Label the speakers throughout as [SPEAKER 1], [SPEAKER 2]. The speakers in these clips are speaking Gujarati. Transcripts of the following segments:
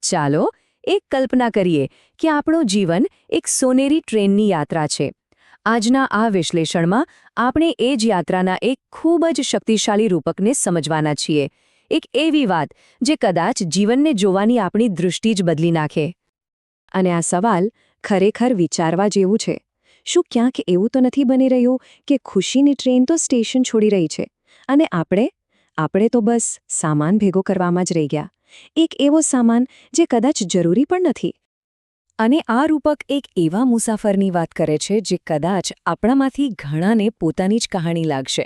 [SPEAKER 1] ચાલો એક કલ્પના કરીએ કે આપણું જીવન એક સોનેરી ટ્રેનની યાત્રા છે. આજના આ વિશ્લેષણમાં આપણે એ જ યાત્રાના એક ખૂબ જ શક્તિશાળી રૂપકને સમજવાના છીએ. એક એવી વાત જે કદાચ જીવનને જોવાની આપણી દૃષ્ટિ જ બદલી નાખે. અને આ સવાલ ખરેખર વિચારવા જેવું છે. શું ક્યાંક એવું તો નથી બની રહ્યું કે ખુશીની ટ્રેન તો સ્ટેશન છોડી રહી છે અને આપણે તો બસ સામાન ભેગો કરવામાં જ રહી ગયા. એક એવો સામાન જે કદાચ જરૂરી પણ નથી. અને આ રૂપક એક એવા મુસાફરની વાત કરે છે જે કદાચ આપણામાંથી ઘણાને પોતાની જ કહાણી લાગશે.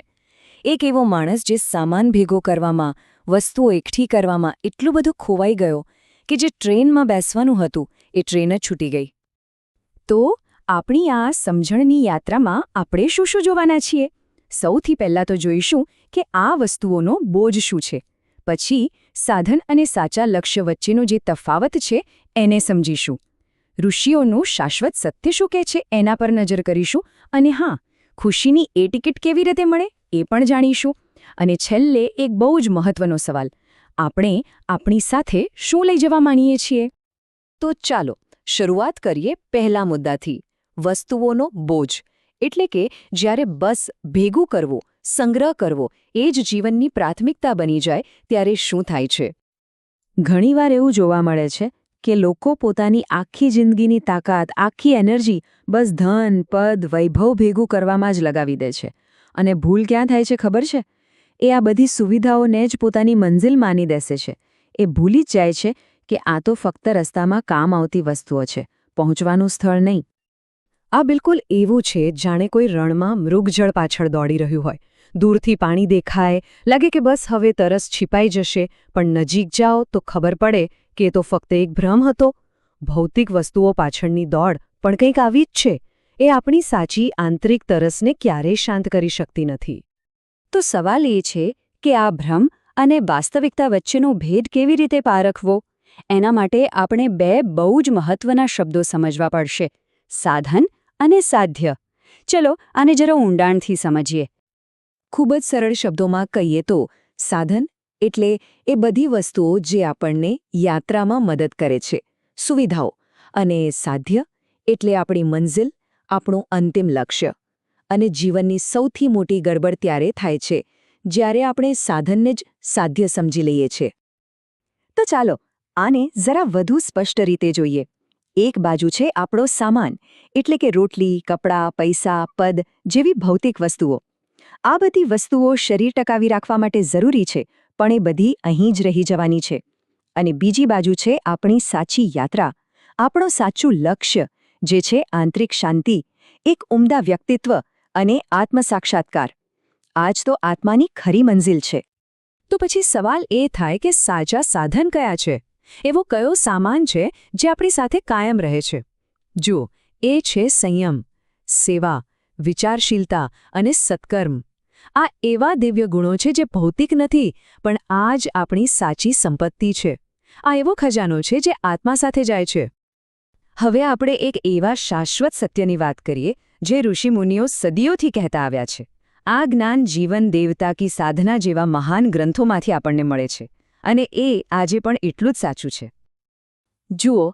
[SPEAKER 1] એક એવો માણસ જે સામાન ભેગો કરવામાં, વસ્તુઓ એકઠી કરવામાં એટલું બધું ખોવાઈ ગયો કે જે ટ્રેનમાં બેસવાનું હતું એ ટ્રેન જ છૂટી ગઈ. તો આપણી આ સમજણની યાત્રામાં આપણે શું શું જોવાના છીએ? સૌથી પહેલાં તો જોઈશું કે આ વસ્તુઓનો બોજ શું છે. પછી સાધન અને સાચા લક્ષ્ય વચ્ચેનો જે તફાવત છે એને સમજીશું. ઋષિઓનું શાશ્વત સત્ય શું કહે છે એના પર નજર કરીશું. અને હા, ખુશીની એ ટિકિટ કેવી રીતે મળે એ પણ જાણીશું. અને છેલ્લે એક બહુ જ મહત્વનો સવાલ, આપણે આપણી સાથે શું લઈ જવા માંગીએ છીએ? તો ચાલો શરૂઆત કરીએ પહેલા મુદ્દાથી, વસ્તુઓનો બોજ. એટલે કે જ્યારે બસ ભેગું કરવું, સંગ્રહ કરવો એ જ જીવનની પ્રાથમિકતા બની જાય ત્યારે શું થાય છે? ઘણીવાર એવું જોવા મળે છે કે લોકો પોતાની આખી જિંદગીની તાકાત, આખી એનર્જી બસ ધન, પદ, વૈભવ ભેગું કરવામાં જ લગાવી દે છે. અને ભૂલ ક્યાં થાય છે ખબર છે? એ આ બધી સુવિધાઓને જ પોતાની મંઝિલ માની બેસે છે. એ ભૂલી જ જાય છે કે આ તો ફક્ત રસ્તામાં કામ આવતી વસ્તુઓ છે, પહોંચવાનું સ્થળ નહીં. આ બિલકુલ એવું છે જાણે કોઈ રણમાં મૃગજળ પાછળ દોડી રહ્યું હોય. દૂરથી પાણી દેખાય, લાગે કે બસ હવે તરસ छिपाઈ જશે, પણ નજીક જાઓ તો ખબર પડે કે એ તો ફક્ત એક ભ્રમ હતો. ભૌતિક વસ્તુઓ પાછળની દોડ પણ કંઈક આવી જ છે. એ આપણી સાચી આંતરિક તરસને ક્યારેય શાંત કરી શકતી નથી. તો સવાલ એ છે કે આ ભ્રમ અને વાસ્તવિકતા વચ્ચેનો ભેદ કેવી રીતે પારખવો? એના માટે આપણે બે બહુ જ મહત્વના શબ્દો સમજવા પડશે: સાધન અને સાધ્ય. ચલો આને જરા ઊંડાણથી સમજીએ. ખૂબ જ સરળ શબ્દોમાં કહીએ તો સાધન એટલે એ બધી વસ્તુઓ જે આપણને યાત્રામાં મદદ કરે છે, સુવિધાઓ. અને સાધ્ય એટલે આપણી મંઝિલ, આપણું અંતિમ લક્ષ્ય. અને જીવનની સૌથી મોટી ગડબડ ત્યારે થાય છે જ્યારે આપણે સાધનને જ સાધ્ય સમજી લઈએ છીએ. તો ચાલો આને જરા વધુ સ્પષ્ટ રીતે જોઈએ. એક બાજુ છે આપણો સામાન, એટલે કે રોટલી, કપડાં, પૈસા, પદ જેવી ભૌતિક વસ્તુઓ. આ બધી વસ્તુઓ શરીર ટકાવી રાખવા માટે જરૂરી છે, પણ એ બધી અહીં જ રહી જવાની છે. અને બીજી બાજુ છે આપણી સાચી યાત્રા, આપણું સાચું લક્ષ્ય, જે છે આંતરિક શાંતિ, એક ઉમદા વ્યક્તિત્વ અને આત્મસાક્ષાત્કાર. આ જ તો આત્માની ખરી મંઝિલ છે. તો પછી સવાલ એ થાય કે સાચા સાધન કયા છે? એવો કયો સામાન છે જે આપણી સાથે કાયમ રહે છે? જુઓ, એ છે સંયમ, સેવા, વિચારશીલતા અને સત્કર્મ. આ એવા દિવ્ય ગુણો છે જે ભૌતિક નથી, પણ આ જ આપણી સાચી સંપત્તિ છે. આ એવો ખજાનો છે જે આત્મા સાથે જાય છે. હવે આપણે એક એવા શાશ્વત સત્યની વાત કરીએ જે ઋષિમુનિઓ સદીઓથી કહેતા આવ્યા છે. આ જ્ઞાન જીવન દેવતા કી સાધના જેવા મહાન ગ્રંથોમાંથી આપણને મળે છે. અને એ આજે પણ એટલું જ સાચું છે. જુઓ,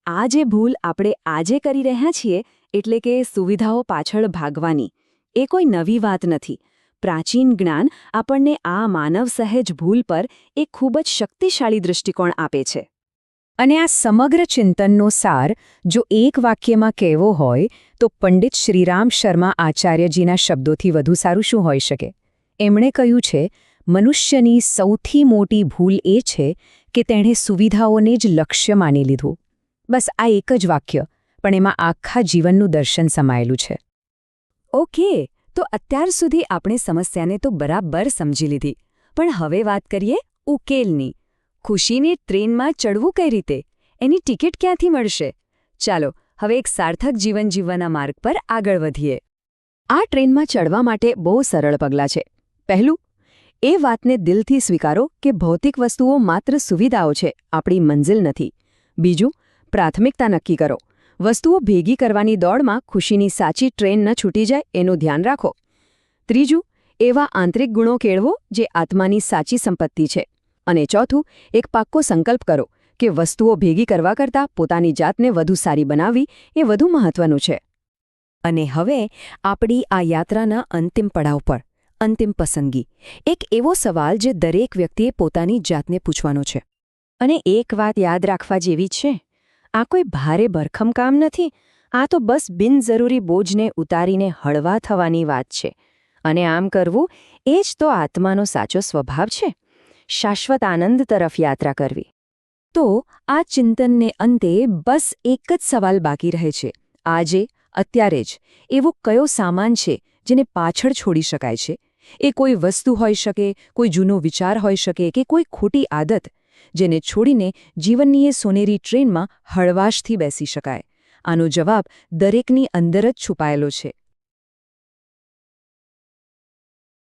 [SPEAKER 1] આ જે ભૂલ આપણે આજે કરી રહ્યા છીએ, એટલે કે સુવિધાઓ પાછળ ભાગવાની, એ કોઈ નવી વાત નથી. પ્રાચીન જ્ઞાન આપણને આ માનવ સહેજ ભૂલ પર એક ખૂબ જ શક્તિશાળી દૃષ્ટિકોણ આપે છે. અને આ સમગ્ર ચિંતનનો સાર જો એક વાક્યમાં કહેવો હોય તો પંડિત શ્રીરામ શર્મા આચાર્યજીના શબ્દોથી વધુ સારું શું હોઈ શકે? એમણે કહ્યું છે, મનુષ્યની સૌથી મોટી ભૂલ એ છે કે તેણે સુવિધાઓને જ લક્ષ્ય માની લીધું. બસ આ એક જ વાક્ય, પણ એમાં આખા જીવનનું દર્શન સમાયેલું છે. ઓકે, તો અત્યાર સુધી આપણે સમસ્યાને તો બરાબર સમજી લીધી, પણ હવે વાત કરીએ ઉકેલની. ખુશીની ટ્રેનમાં ચડવું કઈ રીતે? એની ટિકિટ ક્યાંથી મળશે? ચાલો હવે એક સાર્થક જીવન જીવવાના માર્ગ પર આગળ વધીએ. આ ટ્રેનમાં ચડવા માટે બહુ સરળ પગલાં છે. પહેલું, એ વાતને દિલથી સ્વીકારો કે ભૌતિક વસ્તુઓ માત્ર સુવિધાઓ છે, આપણી મંઝિલ નથી. બીજું, પ્રાથમિકતા નક્કી કરો. વસ્તુઓ ભેગી કરવાની દોડમાં ખુશીની સાચી ટ્રેન ન છૂટી જાય એનું ધ્યાન રાખો. ત્રીજું, એવા આંતરિક ગુણો કેળવો જે આત્માની સાચી સંપત્તિ છે. અને ચોથું, એક પાક્કો સંકલ્પ કરો કે વસ્તુઓ ભેગી કરવા કરતાં પોતાની જાતને વધુ સારી બનાવવી એ વધુ મહત્વનું છે. અને હવે આપણી આ યાત્રાના અંતિમ પડાવ પર અંતિમ પસંદગી, એક એવો સવાલ જે દરેક વ્યક્તિએ પોતાની જાતને પૂછવાનો છે. અને એક વાત યાદ રાખવા જેવી છે, આ કોઈ ભારે ભરખમ કામ નથી. આ તો બસ બિનજરૂરી બોજને ઉતારીને હળવા થવાની વાત છે. અને આમ કરવું એ જ તો આત્માનો સાચો સ્વભાવ છે, શાશ્વત આનંદ તરફ યાત્રા કરવી. તો આ ચિંતનને અંતે બસ એક જ સવાલ બાકી રહે છે. આજે, અત્યારે જ એવો કયો સામાન છે જેને પાછળ છોડી શકાય છે? એ કોઈ વસ્તુ હોઈ શકે, કોઈ જૂનો વિચાર હોઈ શકે કે કોઈ ખોટી આદત, જેને છોડીને જીવનની એ સોનેરી ટ્રેનમાં હળવાશથી બેસી શકાય. આનો જવાબ દરેકની અંદર જ છુપાયેલો છે.